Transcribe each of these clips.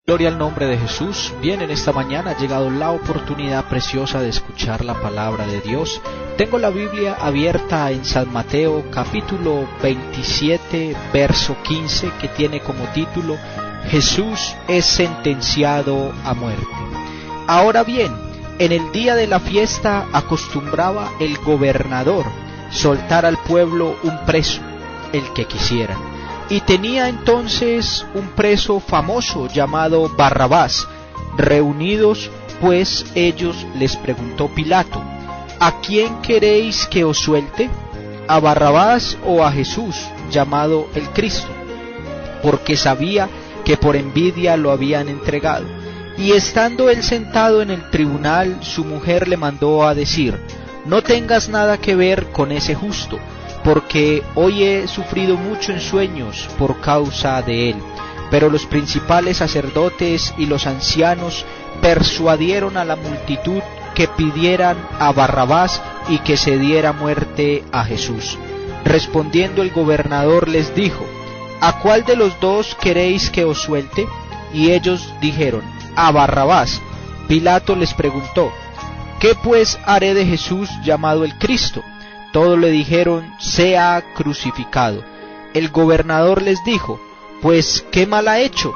Gloria al nombre de Jesús. Bien, en esta mañana ha llegado la oportunidad preciosa de escuchar la palabra de Dios. Tengo la Biblia abierta en San Mateo capítulo 27 verso 15, que tiene como título Jesús es sentenciado a muerte. Ahora bien, en el día de la fiesta acostumbraba el gobernador soltar al pueblo un preso, el que quisiera. Y tenía entonces un preso famoso llamado Barrabás. Reunidos pues ellos, les preguntó Pilato: ¿a quién queréis que os suelte? ¿A Barrabás o a Jesús, llamado el Cristo? Porque sabía que por envidia lo habían entregado. Y estando él sentado en el tribunal, su mujer le mandó a decir: no tengas nada que ver con ese justo, porque hoy he sufrido mucho en sueños por causa de él. Pero los principales sacerdotes y los ancianos persuadieron a la multitud que pidieran a Barrabás y que se diera muerte a Jesús. Respondiendo el gobernador les dijo: ¿a cuál de los dos queréis que os suelte? Y ellos dijeron: a Barrabás. Pilato les preguntó: ¿qué pues haré de Jesús llamado el Cristo? Todos le dijeron: sea crucificado. El gobernador les dijo: pues ¿qué mal ha hecho?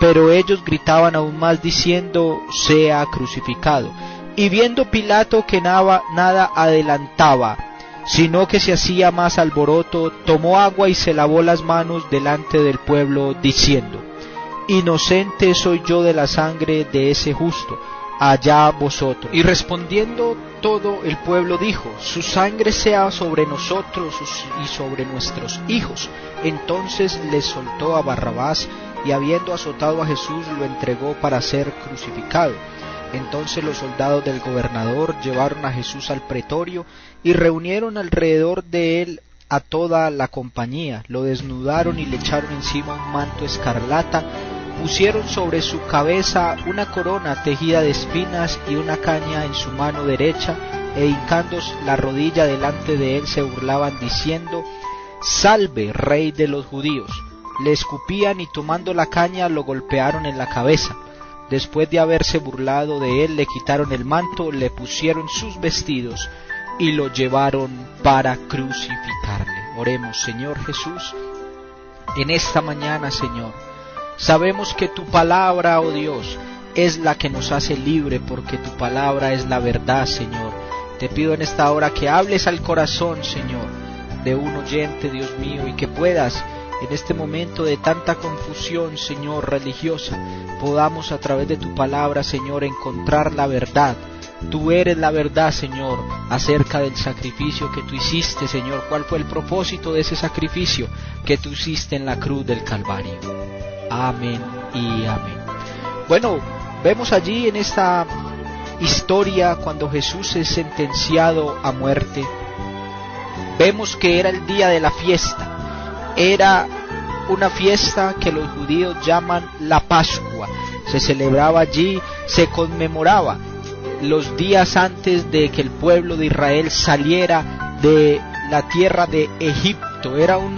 Pero ellos gritaban aún más diciendo: sea crucificado. Y viendo Pilato que nada adelantaba, sino que se hacía más alboroto, tomó agua y se lavó las manos delante del pueblo, diciendo: inocente soy yo de la sangre de ese justo, allá vosotros. Y respondiendo todo el pueblo dijo: su sangre sea sobre nosotros y sobre nuestros hijos. Entonces les soltó a Barrabás, y habiendo azotado a Jesús lo entregó para ser crucificado. Entonces los soldados del gobernador llevaron a Jesús al pretorio y reunieron alrededor de él a toda la compañía. Lo desnudaron y le echaron encima un manto escarlata. Pusieron sobre su cabeza una corona tejida de espinas y una caña en su mano derecha, e hincando la rodilla delante de él se burlaban diciendo: Salve, Rey de los judíos. Le escupían y tomando la caña lo golpearon en la cabeza. Después de haberse burlado de él, le quitaron el manto, le pusieron sus vestidos y lo llevaron para crucificarle. Oremos. Señor Jesús, en esta mañana, Señor, sabemos que tu palabra, oh Dios, es la que nos hace libre, porque tu palabra es la verdad, Señor. Te pido en esta hora que hables al corazón, Señor, de un oyente, Dios mío, y que puedas, en este momento de tanta confusión, Señor, religiosa, podamos a través de tu palabra, Señor, encontrar la verdad. Tú eres la verdad, Señor, acerca del sacrificio que tú hiciste, Señor. ¿Cuál fue el propósito de ese sacrificio que tú hiciste en la cruz del Calvario? Amén y amén. Bueno, vemos allí en esta historia cuando Jesús es sentenciado a muerte, vemos que era el día de la fiesta. Era una fiesta que los judíos llaman la Pascua. Se celebraba allí, se conmemoraba los días antes de que el pueblo de Israel saliera de la tierra de Egipto. Era un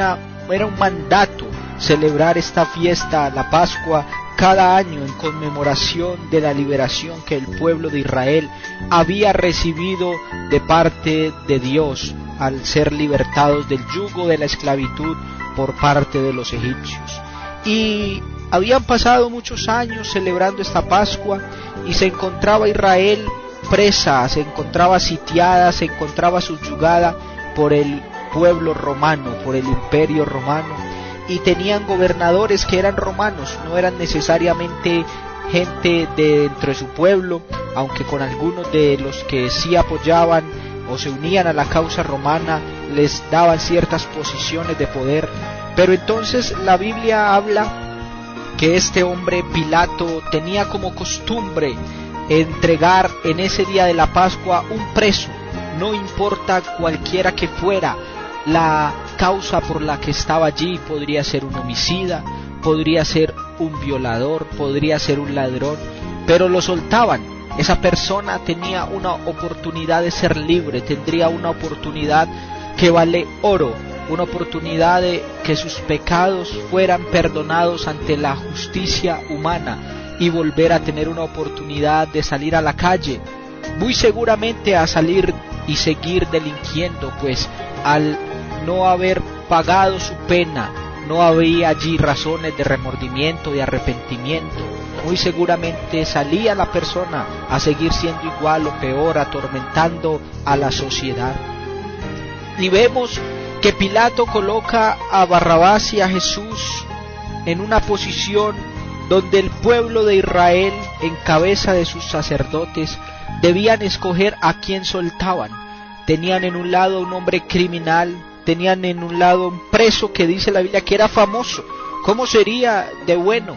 mandato celebrar esta fiesta, la Pascua, cada año en conmemoración de la liberación que el pueblo de Israel había recibido de parte de Dios al ser libertados del yugo de la esclavitud por parte de los egipcios. Y habían pasado muchos años celebrando esta Pascua y se encontraba Israel presa, se encontraba sitiada, se encontraba subyugada por el pueblo romano, por el imperio romano, y tenían gobernadores que eran romanos, no eran necesariamente gente de dentro de su pueblo, aunque con algunos de los que sí apoyaban o se unían a la causa romana les daban ciertas posiciones de poder. Pero entonces la Biblia habla que este hombre Pilato tenía como costumbre entregar en ese día de la Pascua un preso, no importa cualquiera que fuera la causa por la que estaba allí. Podría ser un homicida, podría ser un violador, podría ser un ladrón, pero lo soltaban. Esa persona tenía una oportunidad de ser libre, tendría una oportunidad que vale oro, una oportunidad de que sus pecados fueran perdonados ante la justicia humana, y volver a tener una oportunidad de salir a la calle, muy seguramente a salir y seguir delinquiendo, pues al no haber pagado su pena, no había allí razones de remordimiento, de arrepentimiento. Muy seguramente salía la persona a seguir siendo igual o peor, atormentando a la sociedad. Y vemos que Pilato coloca a Barrabás y a Jesús en una posición donde el pueblo de Israel, en cabeza de sus sacerdotes, debían escoger a quién soltaban. Tenían en un lado un hombre criminal, tenían en un lado un preso que dice la Biblia que era famoso. ¿Cómo sería de bueno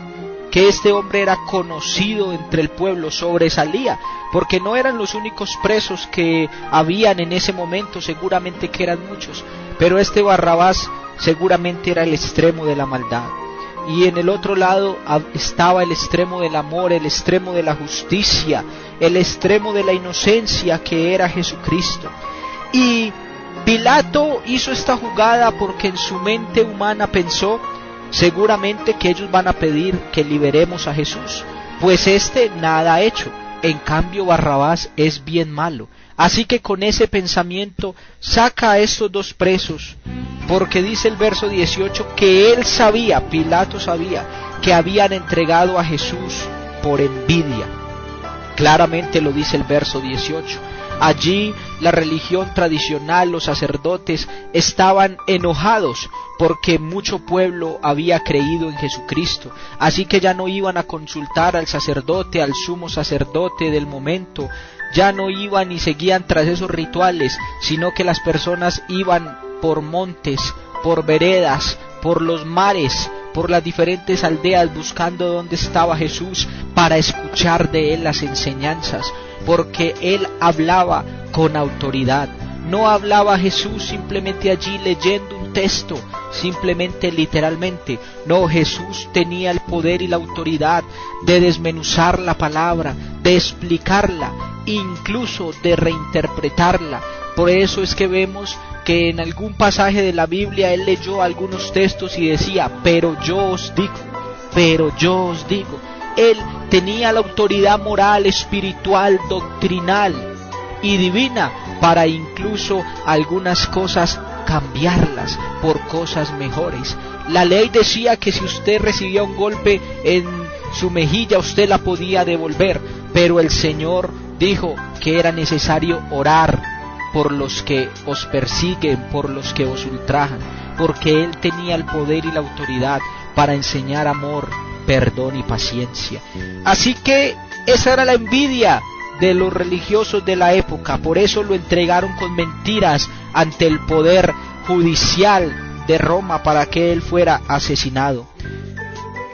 que este hombre era conocido entre el pueblo, sobresalía? Porque no eran los únicos presos que habían en ese momento, seguramente que eran muchos, pero este Barrabás seguramente era el extremo de la maldad. Y en el otro lado estaba el extremo del amor, el extremo de la justicia, el extremo de la inocencia, que era Jesucristo. Y Pilato hizo esta jugada porque en su mente humana pensó seguramente que ellos van a pedir que liberemos a Jesús, pues nada ha hecho. En cambio Barrabás es bien malo. Así que con ese pensamiento saca a estos dos presos, porque dice el verso 18 que él sabía, Pilato sabía, que habían entregado a Jesús por envidia. Claramente lo dice el verso 18. Allí la religión tradicional, los sacerdotes, estaban enojados porque mucho pueblo había creído en Jesucristo, así que ya no iban a consultar al sacerdote, al sumo sacerdote del momento, ya no iban y seguían tras esos rituales, sino que las personas iban por montes, por veredas, por los mares, por las diferentes aldeas buscando dónde estaba Jesús para escuchar de él las enseñanzas, porque él hablaba con autoridad. No hablaba Jesús simplemente allí leyendo un texto, simplemente literalmente. No, Jesús tenía el poder y la autoridad de desmenuzar la palabra, de explicarla, incluso de reinterpretarla. Por eso es que vemos que en algún pasaje de la Biblia él leyó algunos textos y decía, pero yo os digo, pero yo os digo. Él tenía la autoridad moral, espiritual, doctrinal y divina para incluso algunas cosas cambiarlas por cosas mejores. La ley decía que si usted recibía un golpe en su mejilla, usted la podía devolver, pero el Señor dijo que era necesario orar por los que os persiguen, por los que os ultrajan, porque Él tenía el poder y la autoridad para enseñar amor, perdón y paciencia. Así que esa era la envidia de los religiosos de la época, por eso lo entregaron con mentiras ante el poder judicial de Roma para que él fuera asesinado.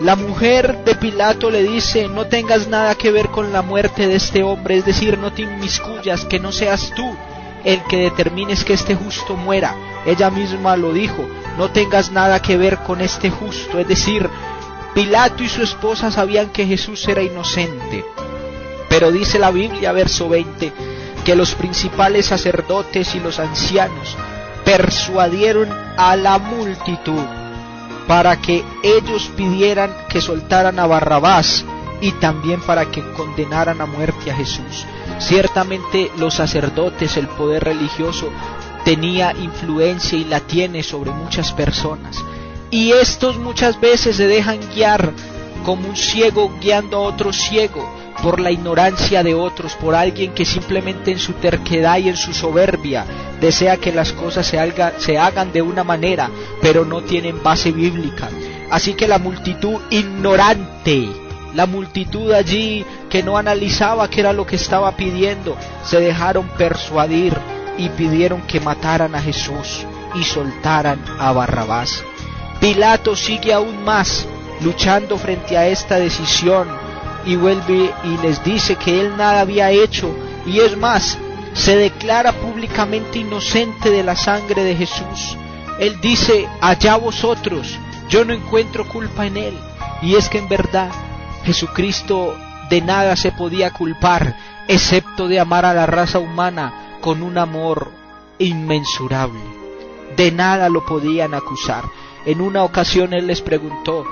La mujer de Pilato le dice, no tengas nada que ver con la muerte de este hombre, es decir, no te inmiscuyas, que no seas tú el que determines que este justo muera. Ella misma lo dijo, no tengas nada que ver con este justo, es decir, Pilato y su esposa sabían que Jesús era inocente, pero dice la Biblia, verso 20, que los principales sacerdotes y los ancianos persuadieron a la multitud para que ellos pidieran que soltaran a Barrabás y también para que condenaran a muerte a Jesús. Ciertamente los sacerdotes, el poder religioso, tenía influencia y la tiene sobre muchas personas. Y estos muchas veces se dejan guiar como un ciego guiando a otro ciego por la ignorancia de otros, por alguien que simplemente en su terquedad y en su soberbia desea que las cosas se hagan de una manera, pero no tienen base bíblica. Así que la multitud ignorante, la multitud allí que no analizaba qué era lo que estaba pidiendo, se dejaron persuadir y pidieron que mataran a Jesús y soltaran a Barrabás. Pilato sigue aún más luchando frente a esta decisión y vuelve y les dice que él nada había hecho, y es más, se declara públicamente inocente de la sangre de Jesús. Él dice, allá vosotros, yo no encuentro culpa en él. Y es que en verdad Jesucristo de nada se podía culpar, excepto de amar a la raza humana con un amor inmensurable. De nada lo podían acusar. En una ocasión él les preguntó,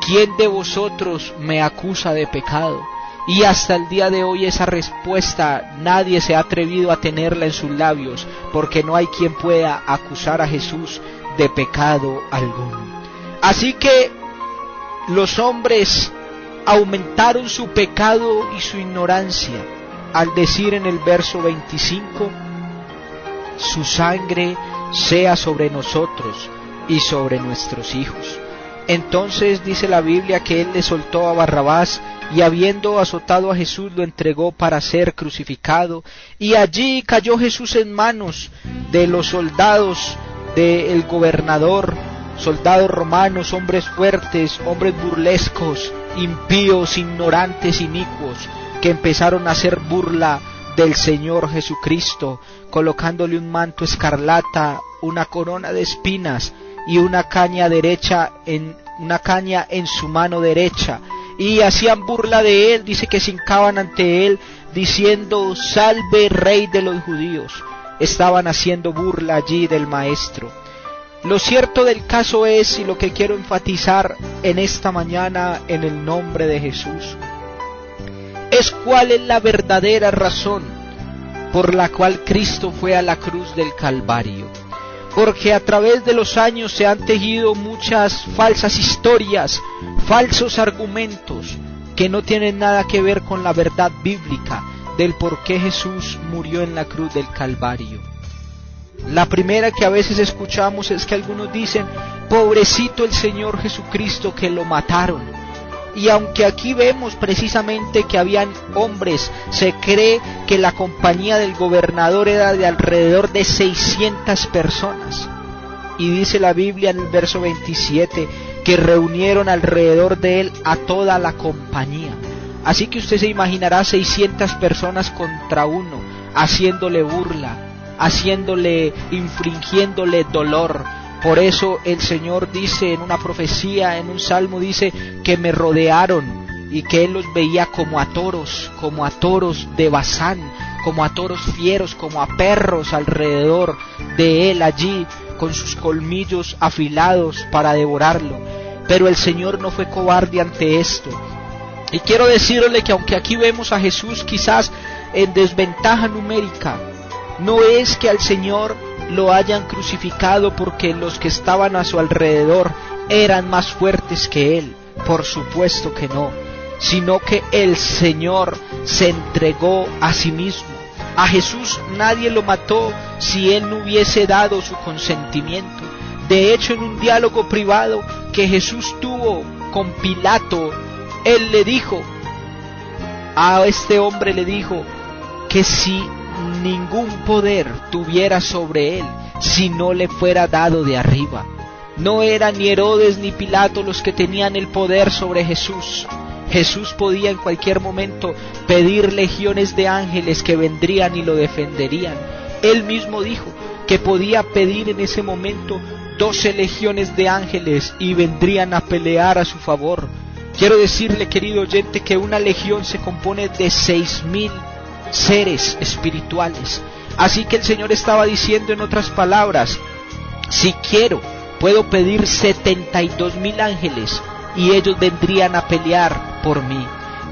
¿quién de vosotros me acusa de pecado? Y hasta el día de hoy esa respuesta nadie se ha atrevido a tenerla en sus labios, porque no hay quien pueda acusar a Jesús de pecado alguno. Así que los hombres aumentaron su pecado y su ignorancia al decir en el verso 25: su sangre sea sobre nosotros y sobre nuestros hijos. Entonces dice la Biblia que él le soltó a Barrabás, y habiendo azotado a Jesús lo entregó para ser crucificado, y allí cayó Jesús en manos de los soldados del gobernador, soldados romanos, hombres fuertes, hombres burlescos, impíos, ignorantes, inicuos, que empezaron a hacer burla del Señor Jesucristo, colocándole un manto escarlata, una corona de espinas y una caña en su mano derecha, y hacían burla de él. Dice que se hincaban ante él diciendo: salve, Rey de los judíos. Estaban haciendo burla allí del Maestro. Lo cierto del caso es, y lo que quiero enfatizar en esta mañana en el nombre de Jesús, es cuál es la verdadera razón por la cual Cristo fue a la cruz del Calvario. Porque a través de los años se han tejido muchas falsas historias, falsos argumentos que no tienen nada que ver con la verdad bíblica del por qué Jesús murió en la cruz del Calvario. La primera que a veces escuchamos es que algunos dicen: pobrecito el Señor Jesucristo, que lo mataron. Y aunque aquí vemos precisamente que habían hombres, se cree que la compañía del gobernador era de alrededor de 600 personas. Y dice la Biblia en el verso 27 que reunieron alrededor de él a toda la compañía. Así que usted se imaginará 600 personas contra uno, haciéndole burla, infringiéndole dolor. Por eso el Señor dice en una profecía, en un salmo, dice que me rodearon, y que Él los veía como a toros de Basán, como a toros fieros, como a perros alrededor de Él allí, con sus colmillos afilados para devorarlo. Pero el Señor no fue cobarde ante esto. Y quiero decirle que aunque aquí vemos a Jesús quizás en desventaja numérica, no es que al Señor lo hayan crucificado porque los que estaban a su alrededor eran más fuertes que Él. Por supuesto que no, sino que el Señor se entregó a sí mismo. A Jesús nadie lo mató si Él no hubiese dado su consentimiento. De hecho, en un diálogo privado que Jesús tuvo con Pilato, Él le dijo, a este hombre le dijo, que si ningún poder tuviera sobre él si no le fuera dado de arriba. No eran ni Herodes ni Pilato los que tenían el poder sobre Jesús. Jesús podía en cualquier momento pedir legiones de ángeles que vendrían y lo defenderían. Él mismo dijo que podía pedir en ese momento 12 legiones de ángeles y vendrían a pelear a su favor. Quiero decirle, querido oyente, que una legión se compone de 6,000 seres espirituales. Así que el Señor estaba diciendo, en otras palabras, si quiero, puedo pedir 72,000 ángeles y ellos vendrían a pelear por mí.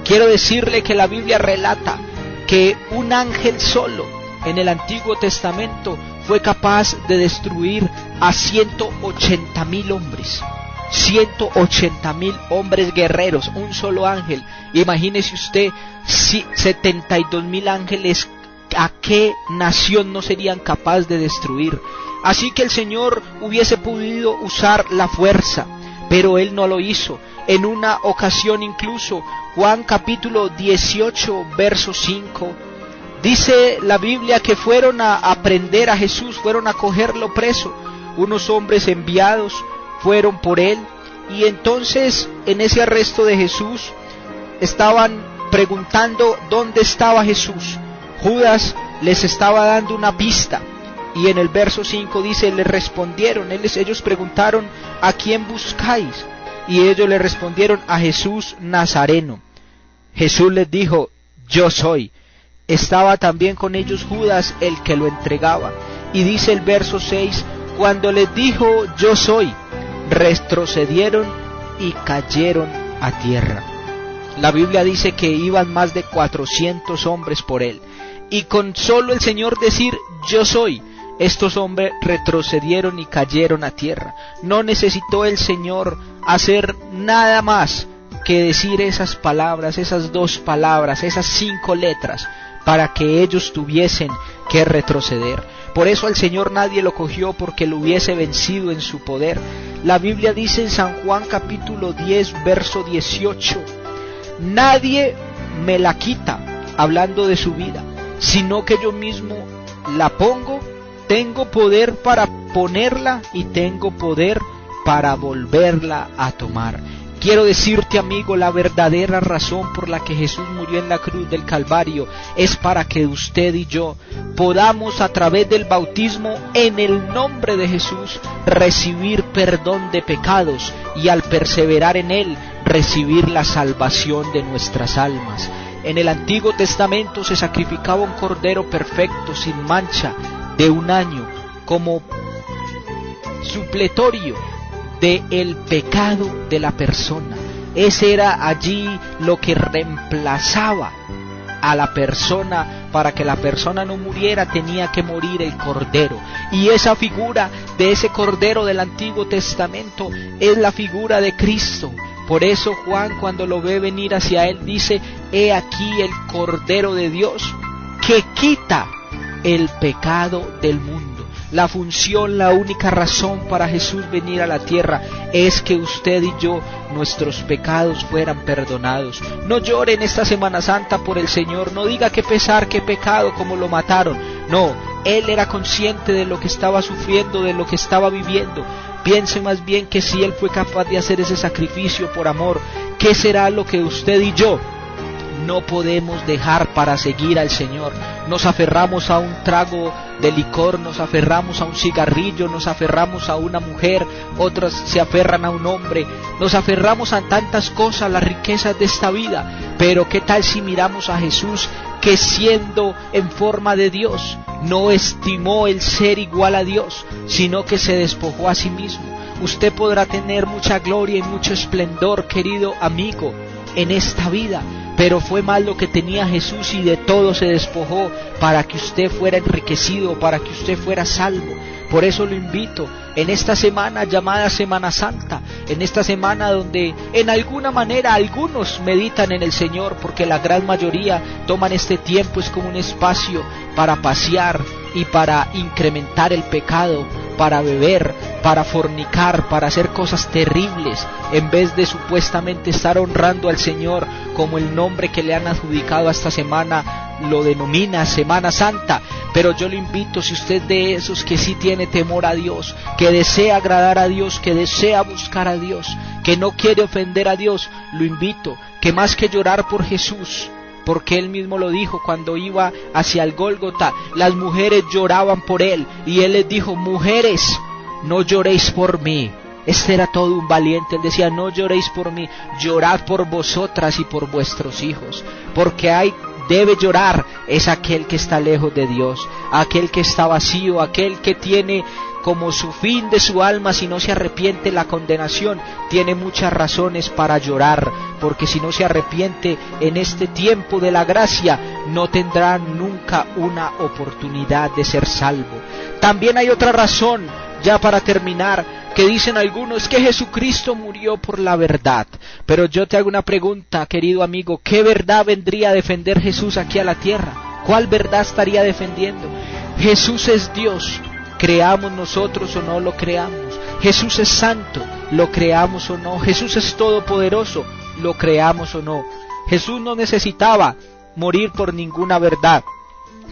Quiero decirle que la Biblia relata que un ángel solo en el Antiguo Testamento fue capaz de destruir a 180,000 hombres. 180,000 hombres guerreros, un solo ángel. Imagínese usted, 72,000 ángeles, ¿a qué nación no serían capaces de destruir? Así que el Señor hubiese podido usar la fuerza, pero Él no lo hizo. En una ocasión incluso, Juan capítulo 18, verso 5, dice la Biblia que fueron a prender a Jesús, fueron a cogerlo preso. Unos hombres enviados fueron por él, y entonces en ese arresto de Jesús estaban preguntando dónde estaba Jesús. Judas les estaba dando una pista, y en el verso 5 dice, le respondieron, ellos preguntaron, ¿a quién buscáis? Y ellos le respondieron, a Jesús Nazareno. Jesús les dijo, yo soy. Estaba también con ellos Judas, el que lo entregaba. Y dice el verso 6, cuando les dijo, yo soy, retrocedieron y cayeron a tierra. La Biblia dice que iban más de 400 hombres por él, y con solo el Señor decir yo soy, estos hombres retrocedieron y cayeron a tierra. No necesitó el Señor hacer nada más que decir esas palabras, esas 2 palabras, esas 5 letras, para que ellos tuviesen que retroceder. Por eso al Señor nadie lo cogió, porque lo hubiese vencido en su poder. La Biblia dice en San Juan capítulo 10, verso 18, nadie me la quita, hablando de su vida, sino que yo mismo la pongo. Tengo poder para ponerla y tengo poder para volverla a tomar. Quiero decirte, amigo, la verdadera razón por la que Jesús murió en la cruz del Calvario es para que usted y yo podamos, a través del bautismo en el nombre de Jesús, recibir perdón de pecados y, al perseverar en él, recibir la salvación de nuestras almas. En el Antiguo Testamento se sacrificaba un cordero perfecto, sin mancha, de 1 año, como supletorio del pecado de la persona. Ese era allí lo que reemplazaba a la persona. Para que la persona no muriera, tenía que morir el cordero, y esa figura de ese cordero del Antiguo Testamento es la figura de Cristo. Por eso Juan, cuando lo ve venir hacia él, dice: he aquí el Cordero de Dios que quita el pecado del mundo. La función, la única razón para Jesús venir a la tierra es que usted y yo, nuestros pecados fueran perdonados. No llore en esta Semana Santa por el Señor, no diga qué pesar, qué pecado, como lo mataron. No, Él era consciente de lo que estaba sufriendo, de lo que estaba viviendo. Piense más bien que si Él fue capaz de hacer ese sacrificio por amor, ¿qué será lo que usted y yo no podemos dejar para seguir al Señor? Nos aferramos a un trago de licor, nos aferramos a un cigarrillo, nos aferramos a una mujer, otros se aferran a un hombre, nos aferramos a tantas cosas, las riquezas de esta vida. Pero ¿qué tal si miramos a Jesús, que siendo en forma de Dios, no estimó el ser igual a Dios, sino que se despojó a sí mismo? Usted podrá tener mucha gloria y mucho esplendor, querido amigo, en esta vida, pero fue más lo que tenía Jesús, y de todo se despojó para que usted fuera enriquecido, para que usted fuera salvo. Por eso lo invito en esta semana llamada Semana Santa, en esta semana donde en alguna manera algunos meditan en el Señor, porque la gran mayoría toman este tiempo es como un espacio para pasear y para incrementar el pecado, para beber, para fornicar, para hacer cosas terribles, en vez de supuestamente estar honrando al Señor, como el nombre que le han adjudicado a esta semana lo denomina, Semana Santa. Pero yo le invito, si usted de esos que sí tiene temor a Dios, que desea agradar a Dios, que desea buscar a Dios, que no quiere ofender a Dios, lo invito que más que llorar por Jesús, porque Él mismo lo dijo cuando iba hacia el Gólgota, las mujeres lloraban por Él, y Él les dijo: mujeres, no lloréis por mí. Este era todo un valiente. Él decía: no lloréis por mí, llorad por vosotras y por vuestros hijos, porque debe llorar es aquel que está lejos de Dios, aquel que está vacío, aquel que tiene como su fin de su alma, si no se arrepiente, la condenación. Tiene muchas razones para llorar, porque si no se arrepiente en este tiempo de la gracia, no tendrá nunca una oportunidad de ser salvo. También hay otra razón, ya para terminar, que dicen algunos que Jesucristo murió por la verdad. Pero yo te hago una pregunta, querido amigo: ¿qué verdad vendría a defender Jesús aquí a la tierra? ¿Cuál verdad estaría defendiendo? Jesús es Dios, creamos nosotros o no lo creamos. Jesús es santo, lo creamos o no. Jesús es todopoderoso, lo creamos o no. Jesús no necesitaba morir por ninguna verdad,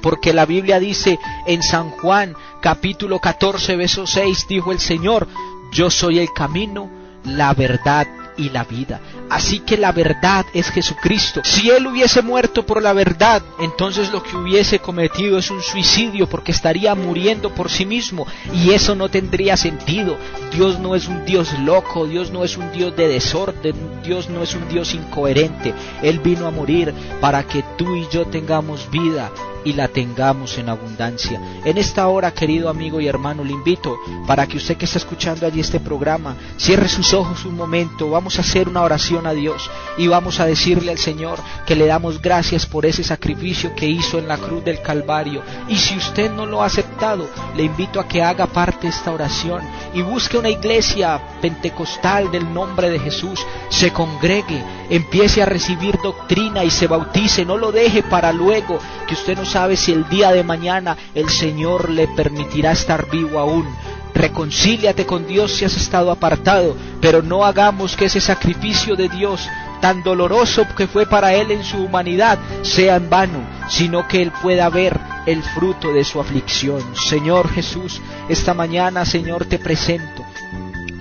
porque la Biblia dice en San Juan capítulo 14 verso 6, dijo el Señor: yo soy el camino, la verdad y la vida. Así que la verdad es Jesucristo. Si Él hubiese muerto por la verdad, entonces lo que hubiese cometido es un suicidio, porque estaría muriendo por sí mismo, y eso no tendría sentido. Dios no es un Dios loco, Dios no es un Dios de desorden, Dios no es un Dios incoherente. Él vino a morir para que tú y yo tengamos vida y la tengamos en abundancia. En esta hora, querido amigo y hermano, le invito para que usted que está escuchando allí este programa, cierre sus ojos un momento. Vamos a hacer una oración a Dios y vamos a decirle al Señor que le damos gracias por ese sacrificio que hizo en la cruz del Calvario. Y si usted no lo ha aceptado, le invito a que haga parte de esta oración y busque una iglesia pentecostal del nombre de Jesús, se congregue, empiece a recibir doctrina y se bautice. No lo deje para luego, que usted no sabe si el día de mañana el Señor le permitirá estar vivo aún. Reconcíliate con Dios si has estado apartado, pero no hagamos que ese sacrificio de Dios, tan doloroso que fue para Él en su humanidad, sea en vano, sino que Él pueda ver el fruto de su aflicción. Señor Jesús, esta mañana, Señor, te presento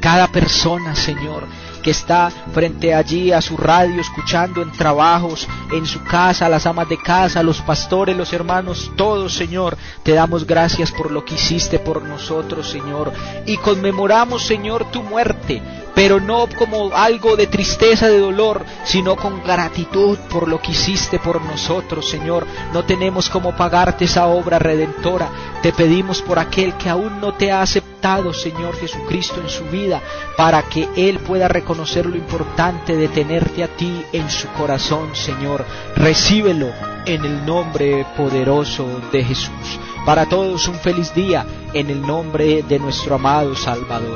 cada persona, Señor, que está frente allí a su radio, escuchando en trabajos, en su casa, las amas de casa, los pastores, los hermanos, todos, Señor, te damos gracias por lo que hiciste por nosotros, Señor, y conmemoramos, Señor, tu muerte, pero no como algo de tristeza, de dolor, sino con gratitud por lo que hiciste por nosotros, Señor. No tenemos cómo pagarte esa obra redentora. Te pedimos por aquel que aún no te ha aceptado, Señor Jesucristo, en su vida, para que Él pueda reconocer lo importante de tenerte a ti en su corazón, Señor. Recíbelo en el nombre poderoso de Jesús. Para todos un feliz día en el nombre de nuestro amado Salvador.